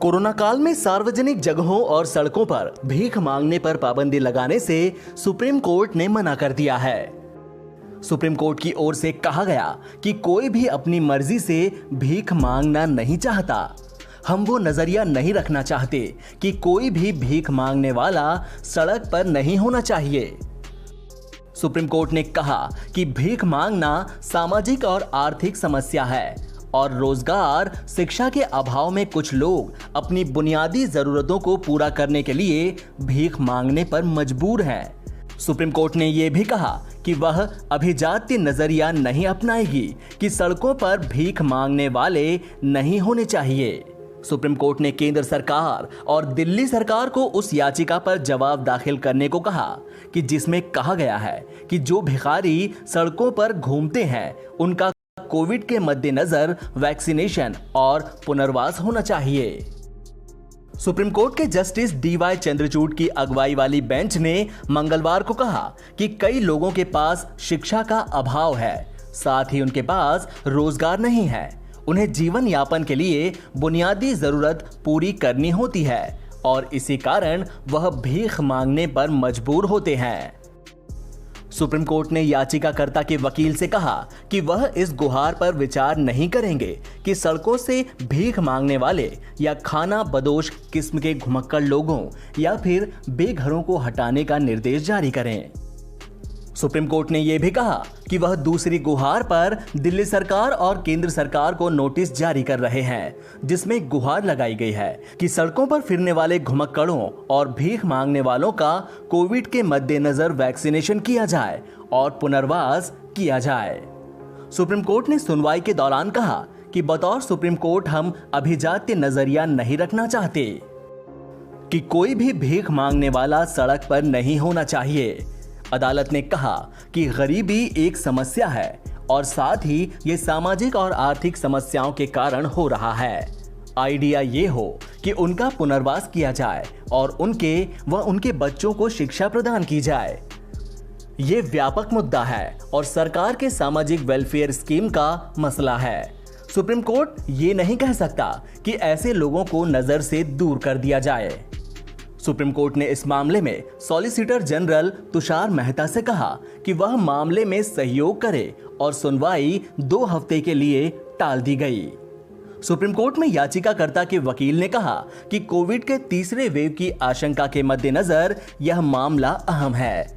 Corona काल में सार्वजनिक जगहों और सड़कों पर भीख मांगने पर पाबंदी लगाने से सुप्रीम कोर्ट ने मना कर दिया है। सुप्रीम कोर्ट की ओर से कहा गया कि कोई भी अपनी मर्जी से भीख मांगना नहीं चाहता। हम वो नजरिया नहीं रखना चाहते कि कोई भी भीख मांगने वाला सड़क पर नहीं होना चाहिए। सुप्रीम कोर्ट ने कहा कि भीख मांगना सामाजिक और आर्थिक समस्या है और रोजगार, शिक्षा के अभाव में कुछ लोग अपनी बुनियादी जरूरतों को पूरा करने के लिए भीख मांगने पर मजबूर हैं। सुप्रीम कोर्ट ने यह भी कहा कि वह अभिजात्य नजरिया नहीं अपनाएगी कि सड़कों पर भीख मांगने वाले नहीं होने चाहिए। सुप्रीम कोर्ट ने केंद्र सरकार और दिल्ली सरकार को उस याचिका पर जवाब दाखिल करने को कहा कि जिसमें कहा गया है कि जो भिखारी सड़कों पर घूमते हैं उनका कोविड के मद्देनजर वैक्सीनेशन और पुनर्वास होना चाहिए। सुप्रीम कोर्ट के जस्टिस DY चंद्रचूड़ की अगुवाई वाली बेंच ने मंगलवार को कहा कि कई लोगों के पास शिक्षा का अभाव है, साथ ही उनके पास रोजगार नहीं है। उन्हें जीवन यापन के लिए बुनियादी जरूरत पूरी करनी होती है और इसी कारण वह भीख मांगने पर मजबूर होते हैं। सुप्रीम कोर्ट ने याचिकाकर्ता के वकील से कहा कि वह इस गुहार पर विचार नहीं करेंगे कि सड़कों से भीख मांगने वाले या खाना बदोश किस्म के घुमक्कड़ लोगों या फिर बेघरों को हटाने का निर्देश जारी करें। सुप्रीम कोर्ट ने यह भी कहा कि वह दूसरी गुहार पर दिल्ली सरकार और केंद्र सरकार को नोटिस जारी कर रहे हैं, जिसमें गुहार लगाई गई है कि सड़कों पर फिरने वाले घुमक्कड़ों और भीख मांगने वालों का कोविड के मद्देनजर वैक्सीनेशन किया जाए और पुनर्वास किया जाए। सुप्रीम कोर्ट ने सुनवाई के दौरान कहा कि बतौर सुप्रीम कोर्ट हम अभिजात्य नजरिया नहीं रखना चाहते कि कोई भी भीख मांगने वाला सड़क पर नहीं होना चाहिए। अदालत ने कहा कि गरीबी एक समस्या है और साथ ही ये सामाजिक और आर्थिक समस्याओं के कारण हो रहा है। आइडिया ये हो कि उनका पुनर्वास किया जाए और उनके व उनके बच्चों को शिक्षा प्रदान की जाए। ये व्यापक मुद्दा है और सरकार के सामाजिक वेलफेयर स्कीम का मसला है। सुप्रीम कोर्ट ये नहीं कह सकता कि ऐसे लोगों को नजर से दूर कर दिया जाए। सुप्रीम कोर्ट ने इस मामले में सॉलिसिटर जनरल तुषार मेहता से कहा कि वह मामले में सहयोग करे और सुनवाई 2 हफ्ते के लिए टाल दी गई। सुप्रीम कोर्ट में याचिकाकर्ता के वकील ने कहा कि कोविड के तीसरे वेव की आशंका के मद्देनजर यह मामला अहम है।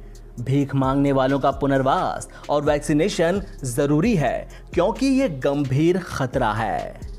भीख मांगने वालों का पुनर्वास और वैक्सीनेशन जरूरी है क्योंकि यह गंभीर खतरा है।